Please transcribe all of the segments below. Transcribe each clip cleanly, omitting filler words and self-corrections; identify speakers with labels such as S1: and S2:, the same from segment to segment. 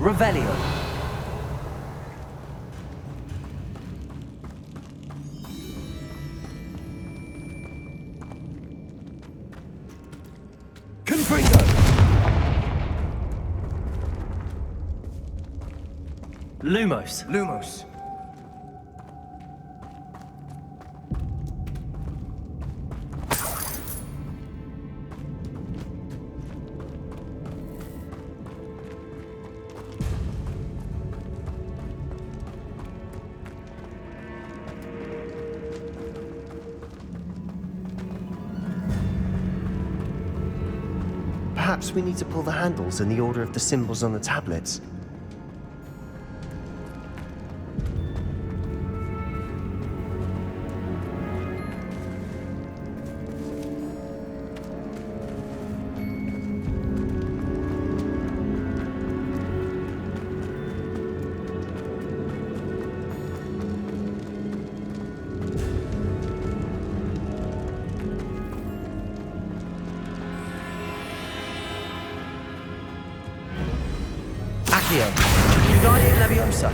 S1: Revelio.
S2: Confringo!
S1: Lumos.
S2: Lumos.
S3: Perhaps we need to pull the handles in the order of the symbols on the tablets.
S1: Accio. Guardian Leviosa.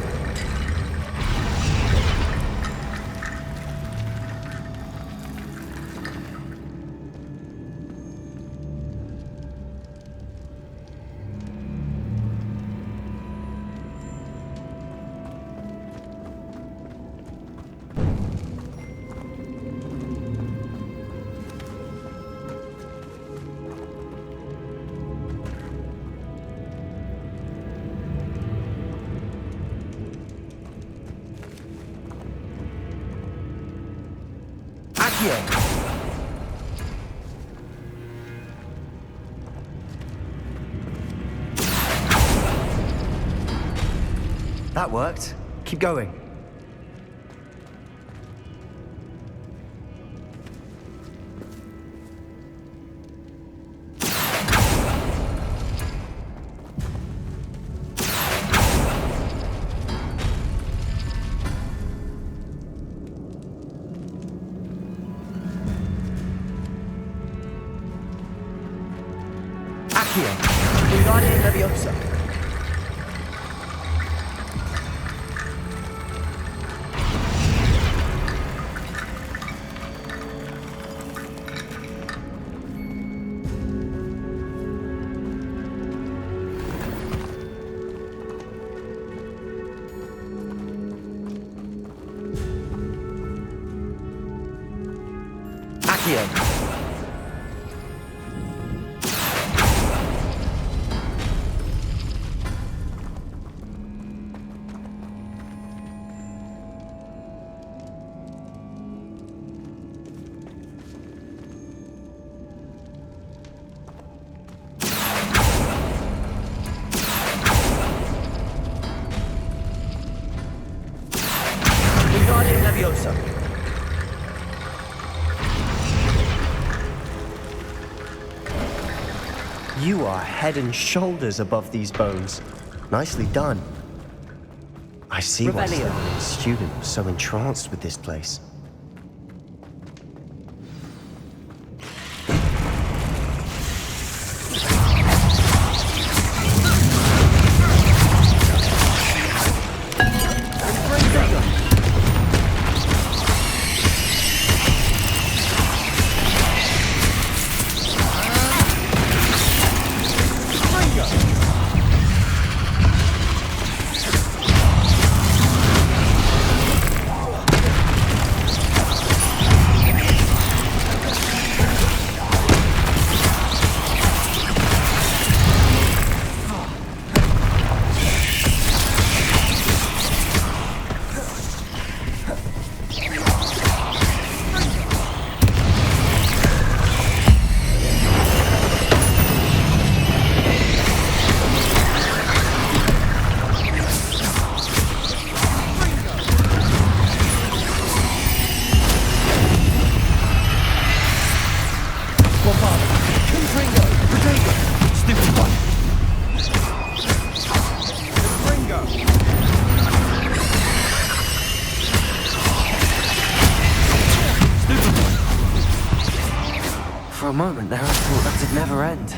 S1: Accio.
S2: That worked. Keep going.
S1: Accio. Guardian Leviosa. Accio. Guardian Leviosa.
S3: You are head and shoulders above these bones. Nicely done. I see why
S1: Revelio.
S3: the student was so entranced with this place.
S1: For a moment there, I thought that would never end.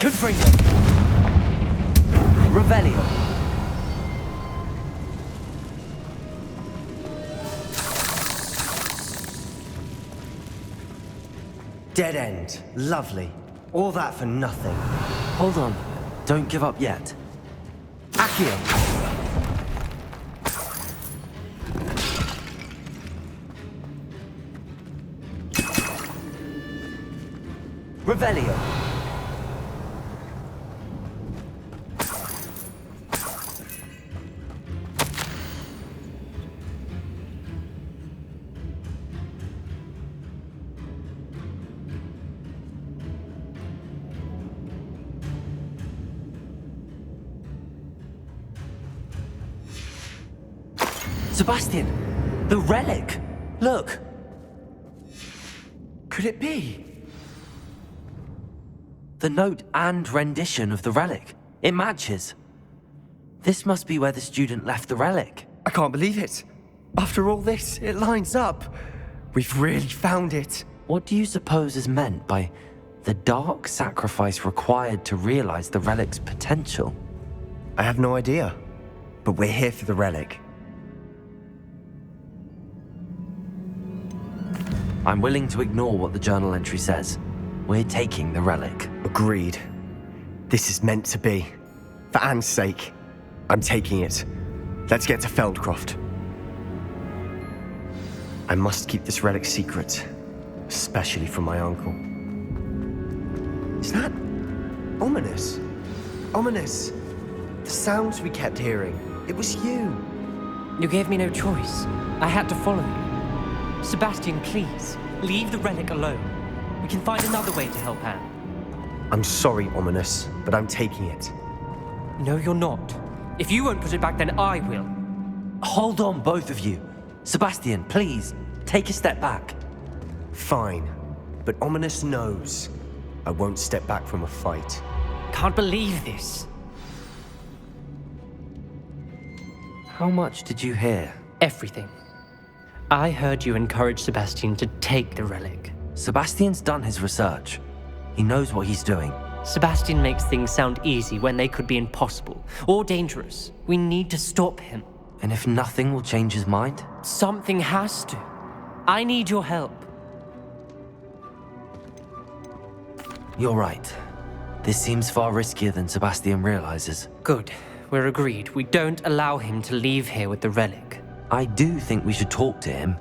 S1: Confringo. Revelio.
S3: Dead end. Lovely. All that for nothing.
S1: Hold on. Don't give up yet. Accio. Revelio. Sebastian, the relic. Look.
S3: Could it be?
S1: The note and rendition of the relic. It matches. This must be where the student left the relic.
S3: I can't believe it. After all this, it lines up. We've really found it.
S1: What do you suppose is meant by the dark sacrifice required to realize the relic's potential?
S3: I have no idea. But we're here for the relic.
S1: I'm willing to ignore what the journal entry says. We're taking the relic.
S3: Agreed. This is meant to be. For Anne's sake, I'm taking it. Let's get to Feldcroft. I must keep this relic secret, especially from my uncle. Is that ominous? Ominous. The sounds we kept hearing. It was you.
S4: You gave me no choice. I had to follow you. Sebastian, please, leave the relic alone. We can find another way to help Anne.
S3: I'm sorry, Ominous, but I'm taking it.
S4: No, you're not. If you won't put it back, then I will.
S1: Hold on, both of you. Sebastian, please, take a step back.
S3: Fine, but Ominous knows I won't step back from a fight.
S4: Can't believe this.
S1: How much did you hear?
S4: Everything. I heard you encourage Sebastian to take the relic.
S1: Sebastian's done his research. He knows what he's doing.
S4: Sebastian makes things sound easy when they could be impossible or dangerous. We need to stop him.
S1: And if nothing will change his mind?
S4: Something has to. I need your help.
S1: You're right. This seems far riskier than Sebastian realizes.
S4: Good. We're agreed. We don't allow him to leave here with the relic.
S1: I do think we should talk to him,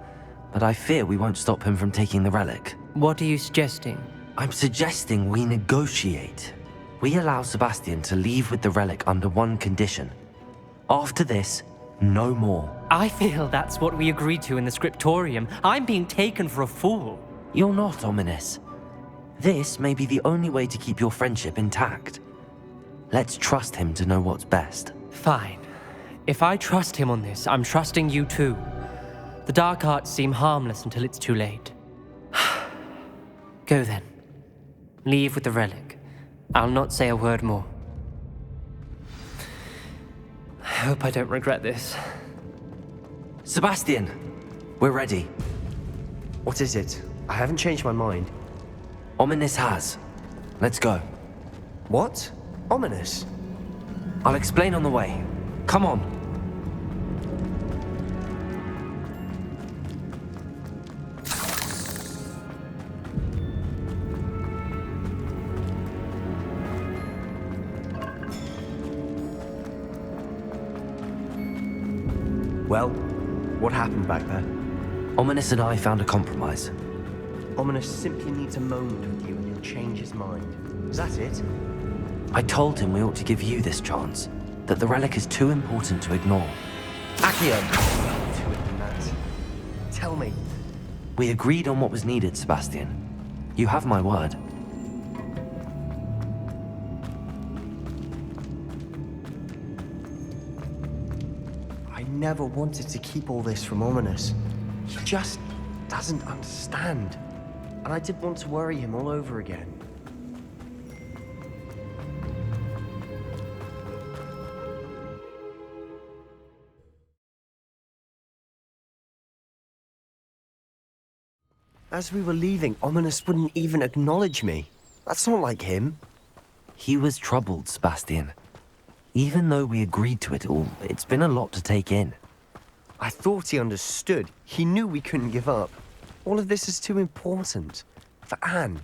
S1: but I fear we won't stop him from taking the relic.
S4: What are you suggesting?
S1: I'm suggesting we negotiate. We allow Sebastian to leave with the relic under one condition. After this, no more.
S4: I feel that's what we agreed to in the scriptorium. I'm being taken for a fool.
S1: You're not, Ominous. This may be the only way to keep your friendship intact. Let's trust him to know what's best.
S4: Fine. If I trust him on this, I'm trusting you too. The dark arts seem harmless until it's too late. Go then. Leave with the relic. I'll not say a word more. I hope I don't regret this.
S1: Sebastian, we're ready.
S3: What is it? I haven't changed my mind.
S1: Ominous has. Let's go.
S3: What? Ominous?
S1: I'll explain on the way. Come on.
S3: Well, what happened back there?
S1: Ominous and I found a compromise.
S3: Ominous simply needs a moment with you and he'll change his mind. Is that it?
S1: I told him we ought to give you this chance, that the relic is too important to ignore. Accio!
S3: Do it than that. Tell me.
S1: We agreed on what was needed, Sebastian. You have my word.
S3: I never wanted to keep all this from Ominous. He just doesn't understand. And I didn't want to worry him all over again. As we were leaving, Ominous wouldn't even acknowledge me. That's not like him.
S1: He was troubled, Sebastian. Even though we agreed to it all, it's been a lot to take in.
S3: I thought he understood. He knew we couldn't give up. All of this is too important. For Anne.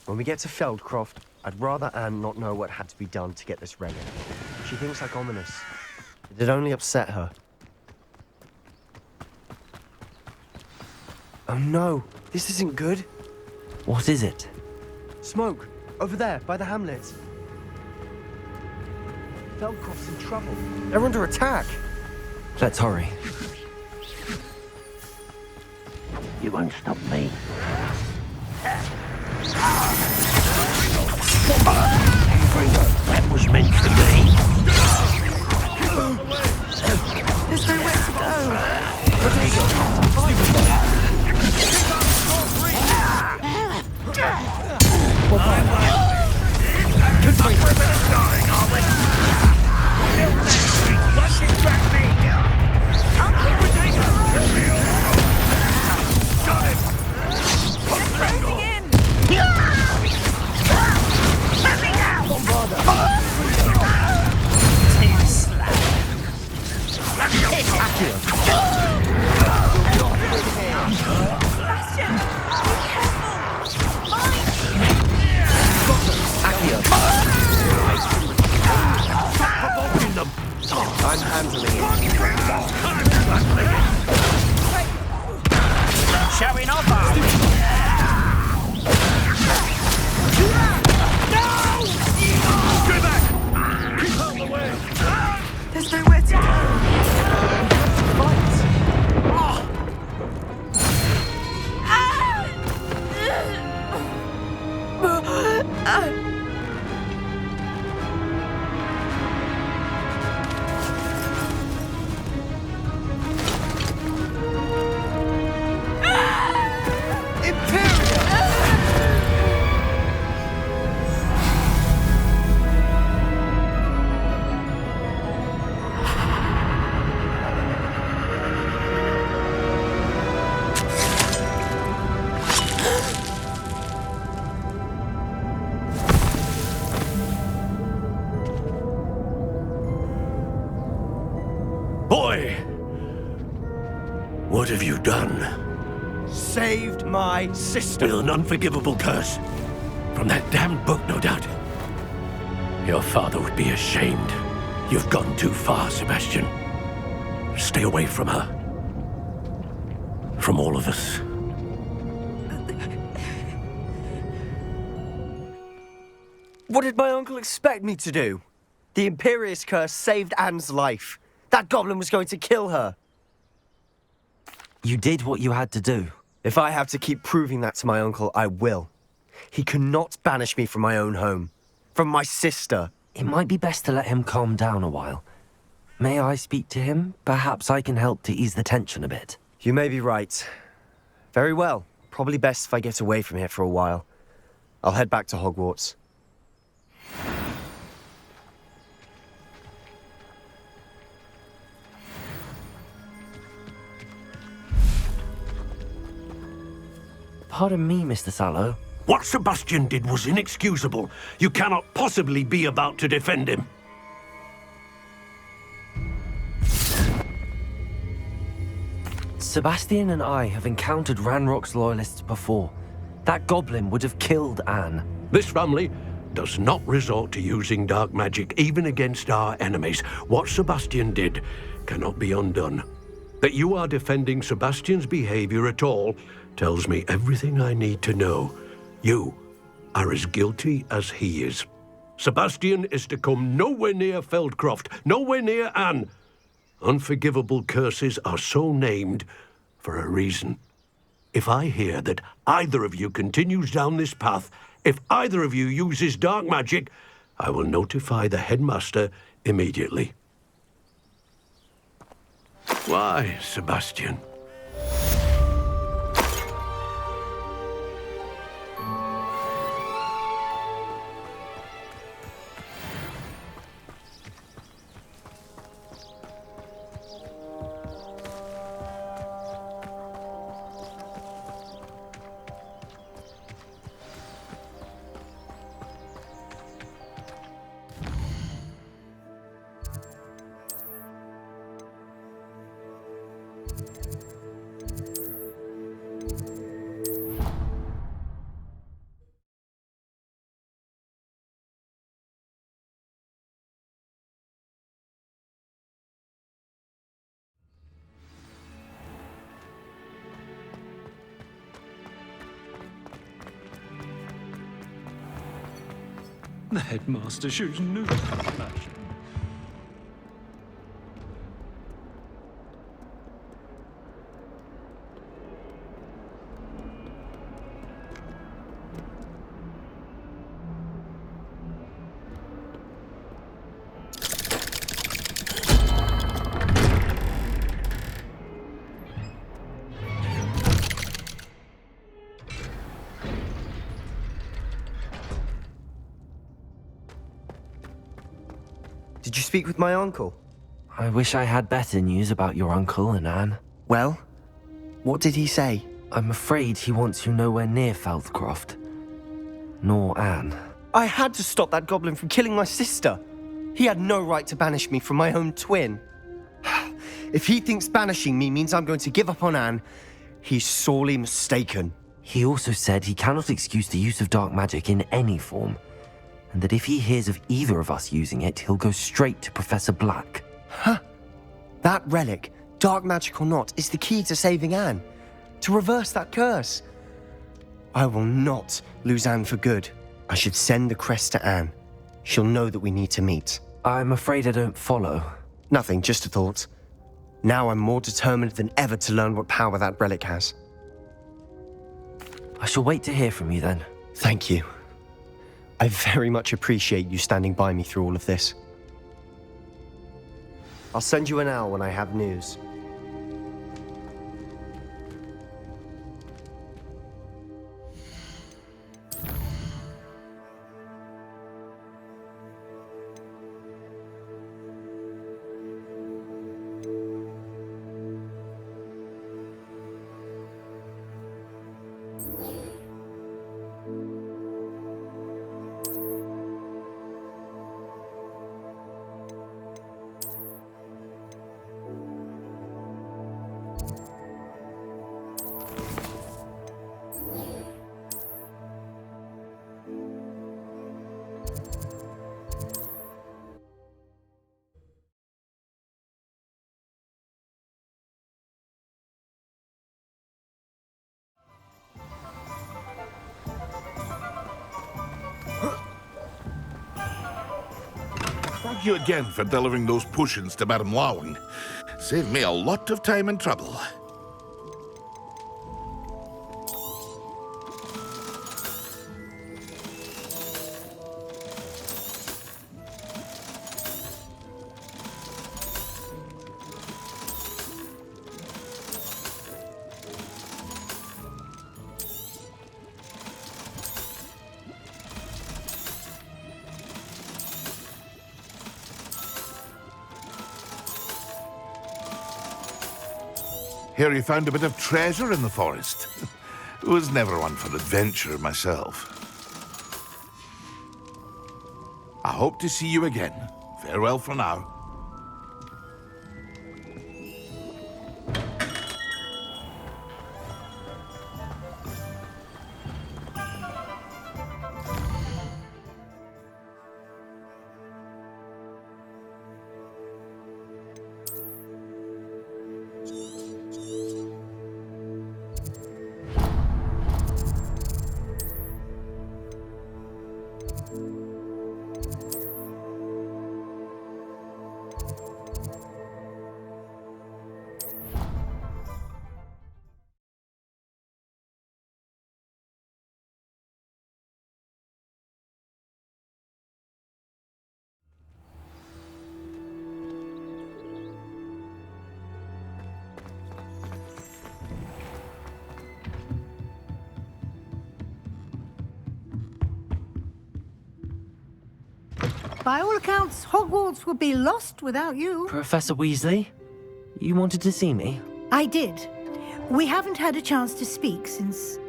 S3: When we get to Feldcroft, I'd rather Anne not know what had to be done to get this relic. She thinks like ominous. It'd only upset her. Oh no, this isn't good.
S1: What is it?
S3: Smoke, over there, by the hamlet. Feldcroft's in trouble. They're under attack.
S1: Let's hurry.
S5: You won't stop me. That was meant to be.
S6: There's nowhere to
S3: I'm handling it.
S5: Showing off, are we? Get back! Keep out the way!
S6: There's nowhere to go.
S5: Boy! What have you done?
S3: Saved my sister.
S5: With an unforgivable curse. From that damned book, no doubt. Your father would be ashamed. You've gone too far, Sebastian. Stay away from her. From all of us.
S3: What did my uncle expect me to do? The Imperious curse saved Anne's life. That goblin was going to kill her.
S1: You did what you had to do.
S3: If I have to keep proving that to my uncle, I will. He cannot banish me from my own home. From my sister.
S1: It might be best to let him calm down a while. May I speak to him? Perhaps I can help to ease the tension a bit.
S3: You may be right. Very well. Probably best if I get away from here for a while. I'll head back to Hogwarts.
S1: Pardon me, Mr. Sallow.
S5: What Sebastian did was inexcusable. You cannot possibly be about to defend him.
S1: Sebastian and I have encountered Ranrock's loyalists before. That goblin would have killed Anne.
S5: This family does not resort to using dark magic even against our enemies. What Sebastian did cannot be undone. That you are defending Sebastian's behavior at all tells me everything I need to know. You are as guilty as he is. Sebastian is to come nowhere near Feldcroft, nowhere near Anne. Unforgivable curses are so named for a reason. If I hear that either of you continues down this path, if either of you uses dark magic, I will notify the headmaster immediately. Why, Sebastian?
S7: The headmaster shows no compassion.
S3: Did you speak with my uncle?
S1: I wish I had better news about your uncle and Anne.
S3: Well, what did he say?
S1: I'm afraid he wants you nowhere near Feldcroft. Nor Anne.
S3: I had to stop that goblin from killing my sister. He had no right to banish me from my own twin. If he thinks banishing me means I'm going to give up on Anne, he's sorely mistaken.
S1: He also said he cannot excuse the use of dark magic in any form, and that if he hears of either of us using it, he'll go straight to Professor Black.
S3: Huh? That relic, dark magic or not, is the key to saving Anne. To reverse that curse. I will not lose Anne for good. I should send the crest to Anne. She'll know that we need to meet.
S1: I'm afraid I don't follow.
S3: Nothing, just a thought. Now I'm more determined than ever to learn what power that relic has.
S1: I shall wait to hear from you then.
S3: Thank you. I very much appreciate you standing by me through all of this. I'll send you an owl when I have news.
S8: Thank you again for delivering those potions to Madame Lawing. Saved me a lot of time and trouble. Hear you found a bit of treasure in the forest. Was never one for adventure myself. I hope to see you again. Farewell for now.
S9: By all accounts, Hogwarts would be lost without you.
S1: Professor Weasley, you wanted to see me?
S9: I did. We haven't had a chance to speak since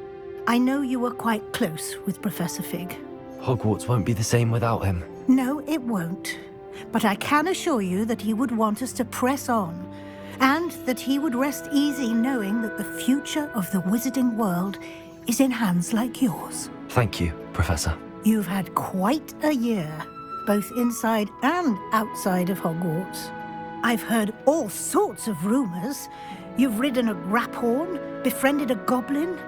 S9: I know you were quite close with Professor Fig.
S1: Hogwarts won't be the same without him.
S9: No, it won't. But I can assure you that he would want us to press on, and that he would rest easy knowing that the future of the wizarding world is in hands like yours.
S1: Thank you, Professor.
S9: You've had quite a year, both inside and outside of Hogwarts. I've heard all sorts of rumors. You've ridden a graphorn, befriended a goblin,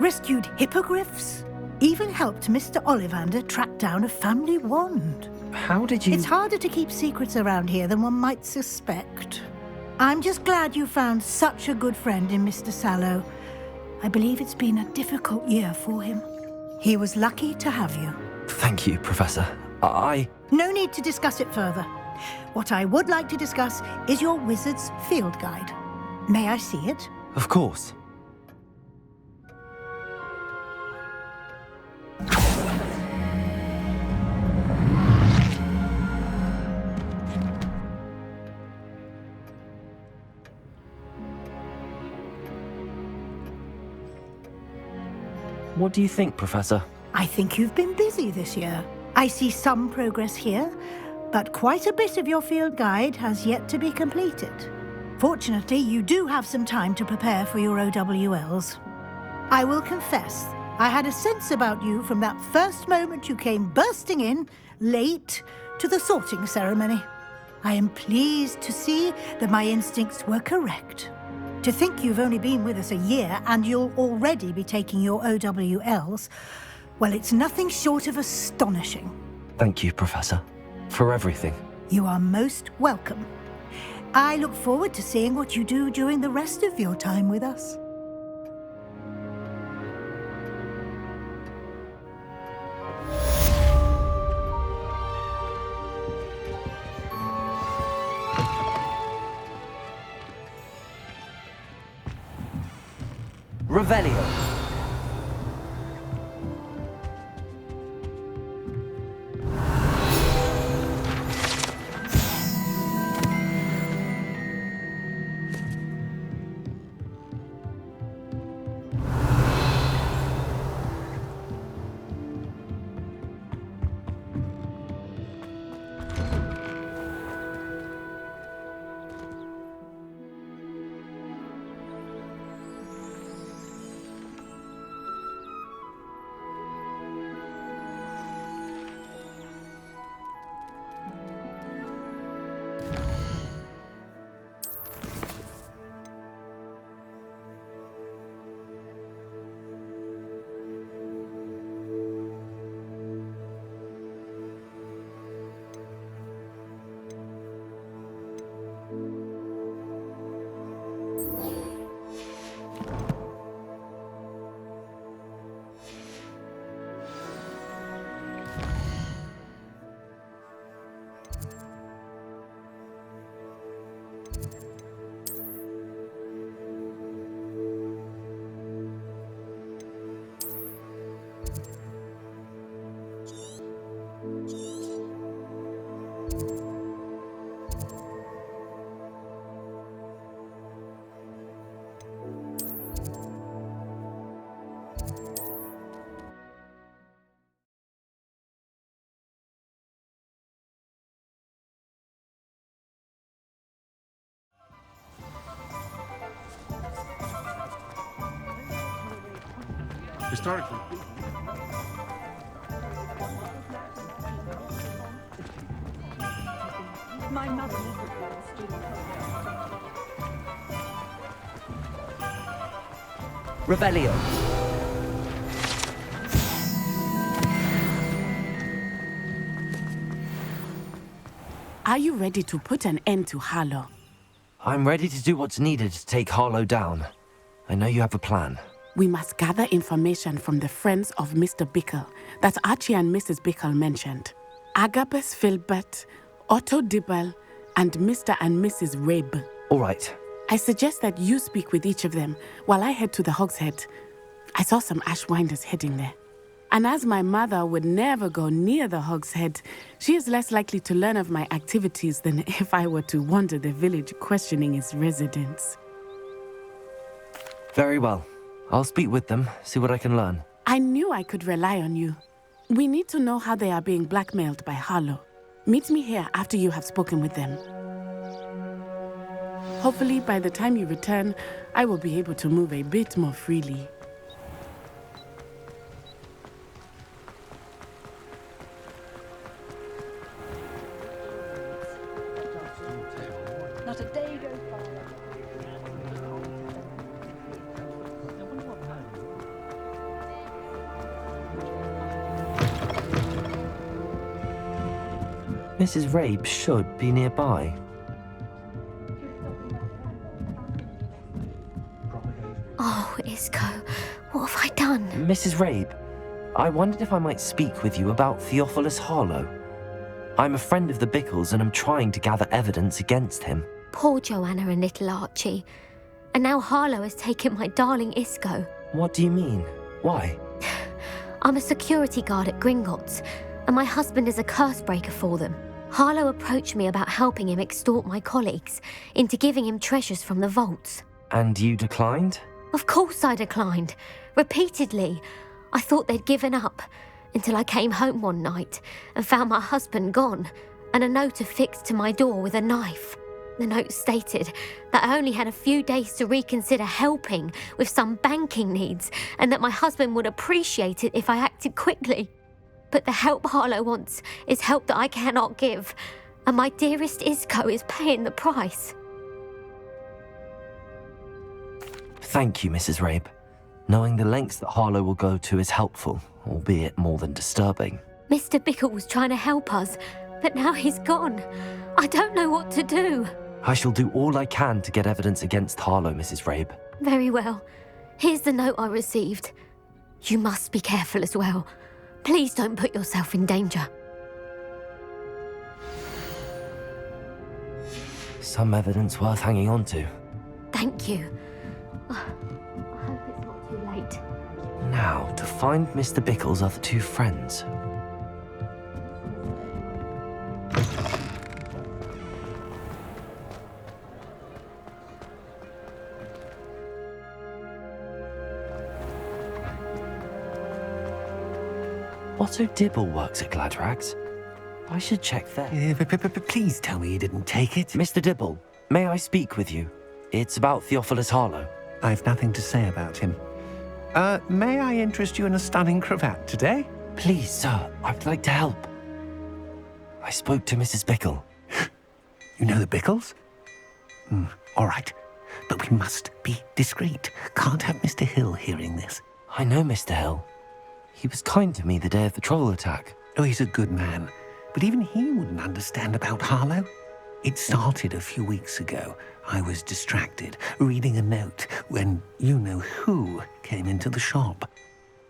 S9: rescued hippogriffs. Even helped Mr. Ollivander track down a family wand.
S4: How did you...
S9: It's harder to keep secrets around here than one might suspect. I'm just glad you found such a good friend in Mr. Sallow. I believe it's been a difficult year for him. He was lucky to have you.
S1: Thank you, Professor.
S9: No need to discuss it further. What I would like to discuss is your wizard's field guide. May I see it?
S1: Of course. What do you think, Professor?
S9: I think you've been busy this year. I see some progress here, but quite a bit of your field guide has yet to be completed. Fortunately, you do have some time to prepare for your OWLs. I will confess, I had a sense about you from that first moment you came bursting in, late, to the sorting ceremony. I am pleased to see that my instincts were correct. To think you've only been with us a year and you'll already be taking your OWLs, well, it's nothing short of astonishing.
S1: Thank you, Professor, for everything.
S9: You are most welcome. I look forward to seeing what you do during the rest of your time with us.
S1: Revelio.
S7: Historically.
S6: My mother.
S1: Revelio.
S10: Are you ready to put an end to Harlow?
S1: I'm ready to do what's needed to take Harlow down. I know you have a plan.
S10: We must gather information from the friends of Mr. Bickle that Archie and Mrs. Bickle mentioned. Agabus Filbert, Otto Dibble, and Mr. and Mrs. Rabe.
S1: All right.
S10: I suggest that you speak with each of them while I head to the Hogshead. I saw some Ashwinders heading there. And as my mother would never go near the Hogshead, she is less likely to learn of my activities than if I were to wander the village questioning its residents.
S1: Very well. I'll speak with them, see what I can learn.
S10: I knew I could rely on you. We need to know how they are being blackmailed by Harlow. Meet me here after you have spoken with them. Hopefully, by the time you return, I will be able to move a bit more freely.
S6: Not a day goes by.
S1: Mrs. Rabe should be nearby.
S11: Oh, Isco, what have I done?
S1: Mrs. Rabe, I wondered if I might speak with you about Theophilus Harlow. I'm a friend of the Bickles and I'm trying to gather evidence against him.
S11: Poor Joanna and little Archie. And now Harlow has taken my darling Isco.
S1: What do you mean? Why?
S11: I'm a security guard at Gringotts, and my husband is a curse breaker for them. Harlow approached me about helping him extort my colleagues into giving him treasures from the vaults.
S1: And you declined?
S11: Of course I declined. Repeatedly. I thought they'd given up, until I came home one night and found my husband gone, and a note affixed to my door with a knife. The note stated that I only had a few days to reconsider helping with some banking needs, and that my husband would appreciate it if I acted quickly. But the help Harlow wants is help that I cannot give, and my dearest Isco is paying the price.
S1: Thank you, Mrs. Rabe. Knowing the lengths that Harlow will go to is helpful, albeit more than disturbing.
S11: Mr. Bickle was trying to help us, but now he's gone. I don't know what to do.
S1: I shall do all I can to get evidence against Harlow, Mrs. Rabe.
S11: Very well. Here's the note I received. You must be careful as well. Please don't put yourself in danger.
S1: Some evidence worth hanging on to.
S11: Thank you. I hope it's not too late.
S1: Now, to find Mr. Bickle's other two friends. Otto Dibble works at Gladrags. I should check there.
S3: Please tell me you didn't take it.
S1: Mr. Dibble, may I speak with you? It's about Theophilus Harlow.
S12: I've nothing to say about him. May I interest you in a stunning cravat today?
S1: Please, sir, I'd like to help. I spoke to Mrs. Bickle.
S12: You know the Bickles? All right. But we must be discreet. Can't have Mr. Hill hearing this.
S1: I know Mr. Hill. He was kind to me the day of the troll attack.
S12: Oh, he's a good man. But even he wouldn't understand about Harlow. It started a few weeks ago. I was distracted, reading a note, when you-know-who came into the shop.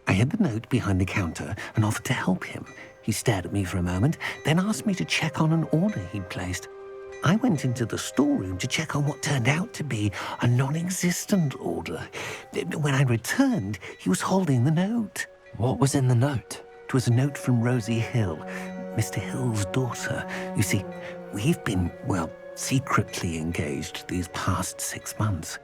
S12: I hid the note behind the counter and offered to help him. He stared at me for a moment, then asked me to check on an order he'd placed. I went into the storeroom to check on what turned out to be a non-existent order. When I returned, he was holding the note.
S1: What was in the note?
S12: It was a note from Rosie Hill, Mr. Hill's daughter. You see, we've been, secretly engaged these past 6 months.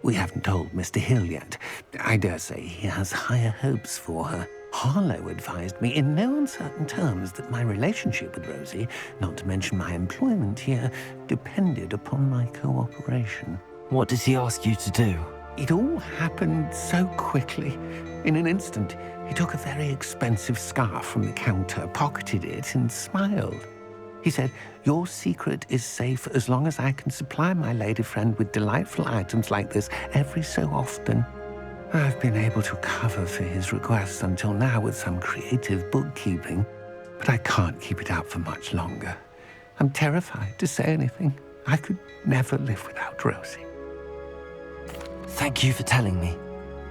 S12: We haven't told Mr. Hill yet. I dare say he has higher hopes for her. Harlow advised me in no uncertain terms that my relationship with Rosie, not to mention my employment here, depended upon my cooperation.
S1: What did he ask you to do?
S12: It all happened so quickly. In an instant, he took a very expensive scarf from the counter, pocketed it, and smiled. He said, "Your secret is safe as long as I can supply my lady friend with delightful items like this every so often." I've been able to cover for his requests until now with some creative bookkeeping, but I can't keep it up for much longer. I'm terrified to say anything. I could never live without Rosie.
S1: Thank you for telling me.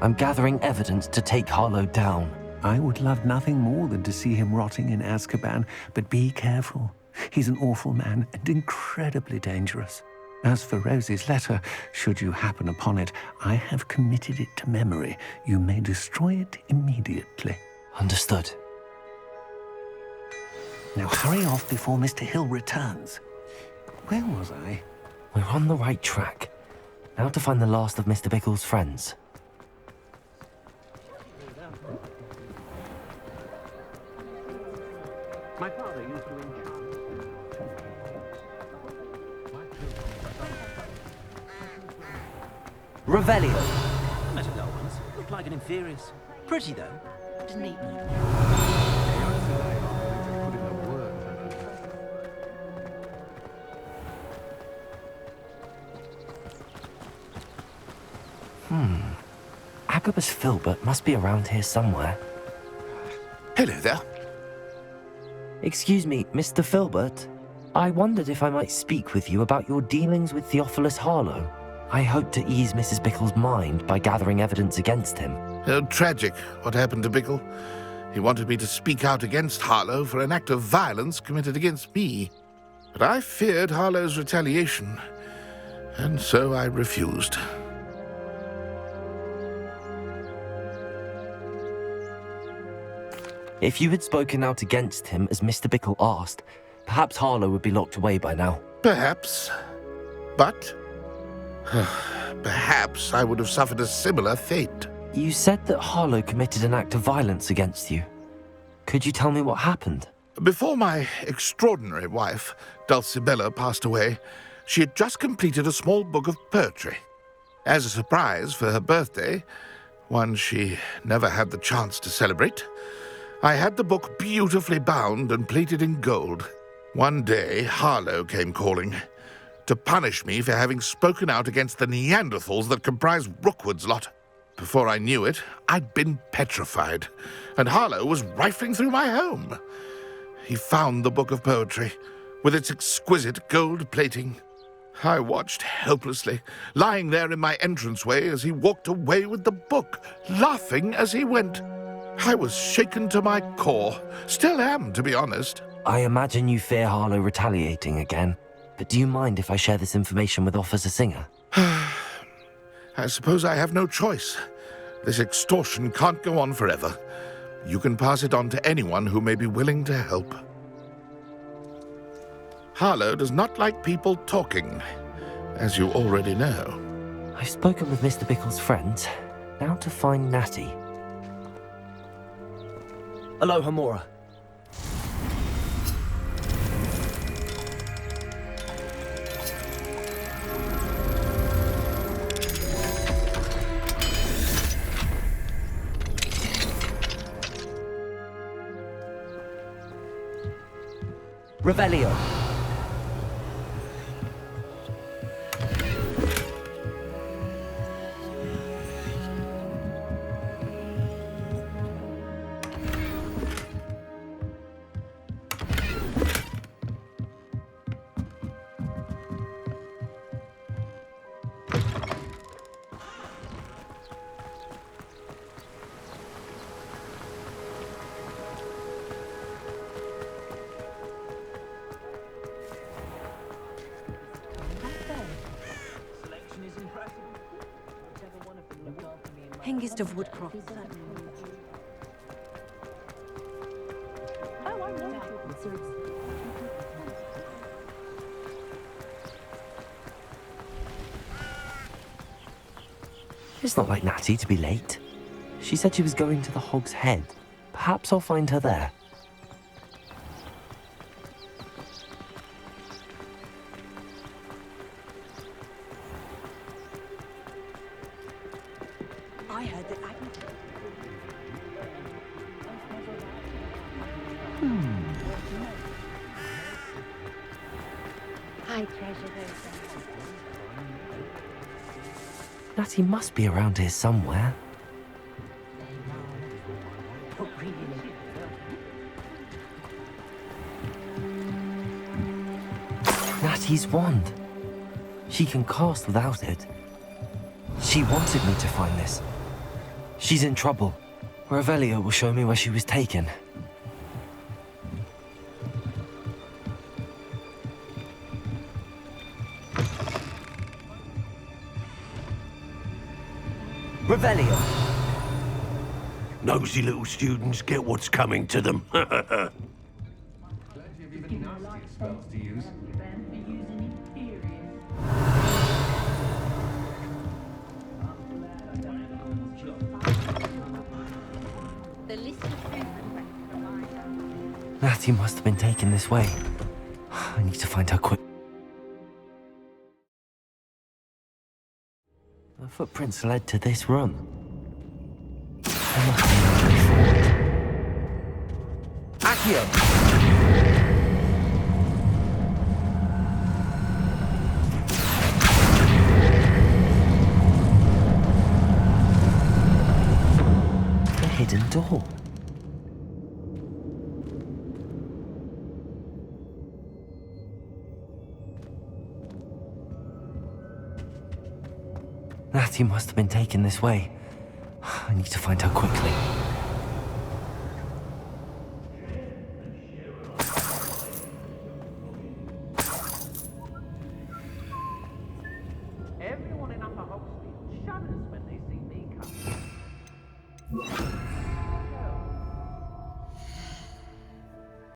S1: I'm gathering evidence to take Harlow down.
S12: I would love nothing more than to see him rotting in Azkaban, but be careful. He's an awful man and incredibly dangerous. As for Rosie's letter, should you happen upon it, I have committed it to memory. You may destroy it immediately.
S1: Understood.
S12: Now hurry off before Mr. Hill returns. Where was I?
S1: We're on the right track. Now to find the last of Mr. Bickle's friends.
S5: My father used to enchant.
S1: Revelio.
S13: I met a girl once. Looked like an inferior's. Pretty though. Didn't eat much.
S1: Agabus Filbert must be around here somewhere.
S8: Hello there.
S1: Excuse me, Mr. Filbert. I wondered if I might speak with you about your dealings with Theophilus Harlow. I hope to ease Mrs. Bickle's mind by gathering evidence against him.
S8: Tragic, what happened to Bickle. He wanted me to speak out against Harlow for an act of violence committed against me. But I feared Harlow's retaliation, and so I refused.
S1: If you had spoken out against him as Mr. Bickle asked, perhaps Harlow would be locked away by now.
S8: Perhaps. But perhaps I would have suffered a similar fate.
S1: You said that Harlow committed an act of violence against you. Could you tell me what happened?
S8: Before my extraordinary wife, Dulcibella, passed away, she had just completed a small book of poetry. As a surprise for her birthday, one she never had the chance to celebrate, I had the book beautifully bound and plated in gold. One day, Harlow came calling to punish me for having spoken out against the Neanderthals that comprise Rookwood's lot. Before I knew it, I'd been petrified, and Harlow was rifling through my home. He found the book of poetry, with its exquisite gold plating. I watched helplessly, lying there in my entranceway as he walked away with the book, laughing as he went. I was shaken to my core. Still am, to be honest.
S1: I imagine you fear Harlow retaliating again, but do you mind if I share this information with Officer Singer?
S8: I suppose I have no choice. This extortion can't go on forever. You can pass it on to anyone who may be willing to help. Harlow does not like people talking, as you already know.
S1: I've spoken with Mr. Bickle's friends. Now to find Natty.
S2: Aloha, Mora. Revelio.
S6: Hengist of Woodcroft. Oh, I know.
S1: It's not like Natty to be late. She said she was going to the Hog's Head. Perhaps I'll find her there.
S6: I heard that Agnes... I treasure those things.
S1: Natty must be around here somewhere. Natty's wand. She can cast without it. She wanted me to find this. She's in trouble. Revelio will show me where she was taken.
S2: Revelio.
S5: Nosy little students get what's coming to them.
S1: Natty must have been taken this way. I need to find her quick. The footprints led to this room. There must be another way forward.
S2: Accio.
S1: The hidden door. Natty must have been taken this way. I need to find her quickly.